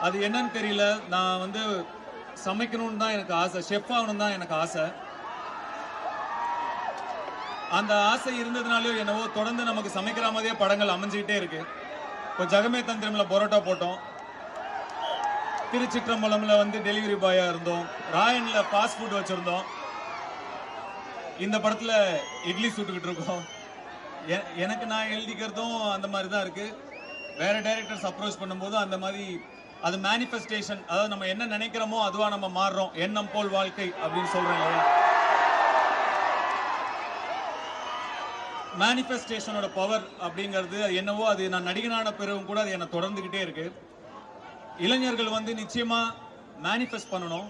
அது என்னன்னு தெரியல. நான் வந்து சமைக்கணும்னு தான் எனக்கு ஆசை, ஷெஃப் ஆகணும் தான் எனக்கு ஆசை. அந்த ஆசை இருந்ததுனாலயோ என்னவோ தொடர்ந்து நமக்கு சமைக்கிற மாதிரியே படங்கள் அமைஞ்சுக்கிட்டே இருக்கு. இப்போ ஜகமே தந்திரம்ல பரோட்டா போட்டோம், திருச்சிற்றம்பலம்ல வந்து டெலிவரி பாயா இருந்தோம், ராயன்ல ஃபாஸ்ட் ஃபுட் வச்சிருந்தோம், இந்த படத்துல இட்லி சுட்டுக்கிட்டு இருக்கோம். எனக்கு நான் எழுதிக்கிறதும் அந்த மாதிரி தான் இருக்கு. வேற டைரக்டர்ஸ் அப்ரோச் பண்ணும்போது அந்த மாதிரி அது மேனிஃபெஸ்டேஷன், அதாவது நம்ம என்ன நினைக்கிறோமோ அதுவா நம்ம மாறுறோம். எண்ணம் போல் வாழ்க்கை அப்படின்னு சொல்றேன் இல்லையா? மேனிஃபெஸ்டேஷனோட பவர் அப்படிங்கிறது என்னவோ அது நான் நடிகனான பிறகும் கூட அது என்ன தொடர்ந்துகிட்டே இருக்கு. இளைஞர்கள் வந்து நிச்சயமா மேனிஃபெஸ்ட் பண்ணணும்.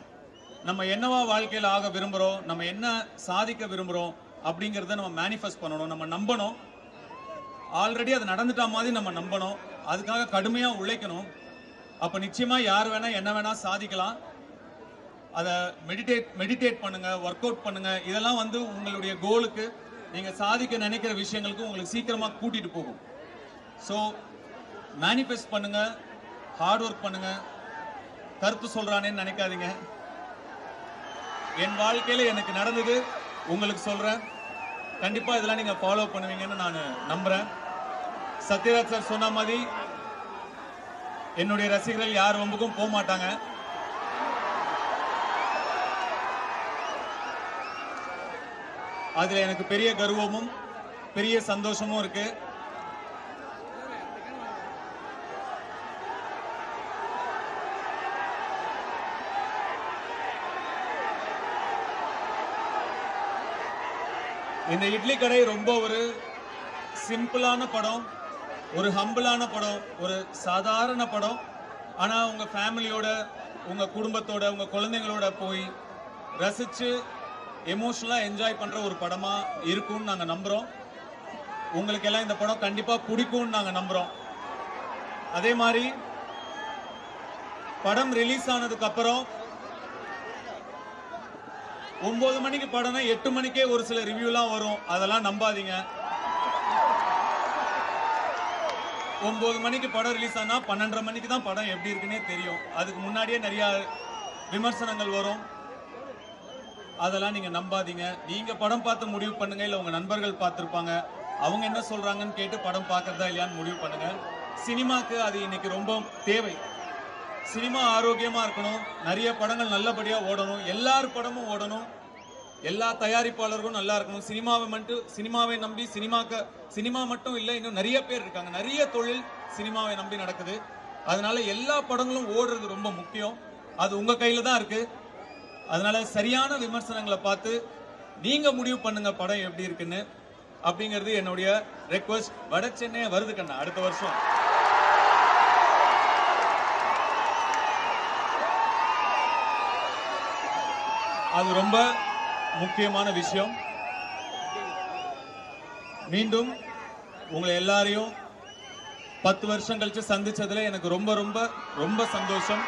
நம்ம என்னவா வாழ்க்கையில் ஆக விரும்புறோம், நம்ம என்ன சாதிக்க விரும்புறோம் அப்படிங்கறத நம்ம மேனிஃபெஸ்ட் பண்ணணும். நம்ம நம்பணும். ஆல்ரெடி அது நடந்துட்டா மாதிரி நம்ம நம்பணும். அதுக்காக கடுமையா உழைக்கணும். அப்ப நிச்சயமா யார் வேணா என்ன வேணா சாதிக்கலாம். அதை மெடிடேட் பண்ணுங்க, ஒர்க் அவுட் பண்ணுங்க. இதெல்லாம் வந்து உங்களுடைய கோலுக்கு, நீங்க சாதிக்க நினைக்கிற விஷயங்களுக்கு உங்களுக்கு சீக்கிரமா கூட்டிட்டு போகும். ஸோ மேனிஃபெஸ்ட் பண்ணுங்க, ஹார்ட் ஒர்க் பண்ணுங்க. கருத்து சொல்றானேன்னு நினைக்காதீங்க. என் வாழ்க்கையில எனக்கு நடந்தது உங்களுக்கு சொல்றேன். கண்டிப்பா இதெல்லாம் நீங்க ஃபாலோ பண்ணுவீங்கன்னு நான் நம்புறேன். சத்யராஜ் சார் சொன்ன மாதிரி என்னுடைய ரசிகர்கள் யார் வம்புக்கும் போக மாட்டாங்க. அதுல எனக்கு பெரிய கர்வமும் பெரிய சந்தோஷமும் இருக்கு. இந்த இட்லி கடை ரொம்ப ஒரு சிம்பிளான படம், ஒரு ஹம்பிளான படம், ஒரு சாதாரண படம். ஆனா உங்க ஃபேமிலியோட, உங்க குடும்பத்தோட, உங்க குழந்தைங்களோட போய் ரசிச்சு எமோஷனலா என்ஜாய் பண்ற ஒரு படமா இருக்கும்னு நாங்க நம்புறோம். உங்களுக்கு எல்லாம் இந்த படம் கண்டிப்பா பிடிக்கும்னு நாங்க நம்புறோம். அதே மாதிரி படம் ரிலீஸ் ஆனதுக்கு அப்புறம் 9 மணிக்கு படம்னா 8 மணிக்கே ஒரு சில ரிவ்யூலாம் வரும். அதெல்லாம் நம்பாதீங்க. 9 மணிக்கு படம் ரிலீஸ் ஆனா 12:30 மணிக்கு தான் படம் எப்படி இருக்குன்னே தெரியும். அதுக்கு முன்னாடியே நிறைய விமர்சனங்கள் வரும். அதெல்லாம் நீங்க நம்பாதீங்க. நீங்க படம் பார்த்து முடிவு பண்ணுங்க. இல்ல உங்க நண்பர்கள் பார்த்திருப்பாங்க, அவங்க என்ன சொல்றாங்கன்னு கேட்டு படம் பார்க்கறதா இல்லையான்னு முடிவு பண்ணுங்க. சினிமாக்கு அது இன்னைக்கு ரொம்ப தேவை. சினிமா ஆரோக்கியமா இருக்கணும். நிறைய படங்கள் நல்லபடியா ஓடணும். எல்லார் படமும் ஓடணும். எல்லா தயாரிப்பாளர்களும் நல்லா இருக்கணும். சினிமாவை நம்பி சினிமா மட்டும் இல்லை, இன்னும் நிறைய பேர் இருக்காங்க. நிறைய தொழில் சினிமாவை நம்பி நடக்குது. அதனால எல்லா படங்களும் ஓடுறது ரொம்ப முக்கியம். அது உங்க கையில தான் இருக்கு. அதனால சரியான விமர்சனங்களை பார்த்து நீங்க முடிவு பண்ணுங்க படம் எப்படி இருக்குன்னு. அப்படிங்கிறது என்னுடைய ரெக்வஸ்ட். வட சென்னை வருது கண்ணா அடுத்த வருஷம். அது ரொம்ப முக்கியமான விஷயம். மீண்டும் உங்களை எல்லாரையும் 10 வருஷம் கழிச்சு சந்திச்சதுல எனக்கு ரொம்ப ரொம்ப ரொம்ப சந்தோஷம்.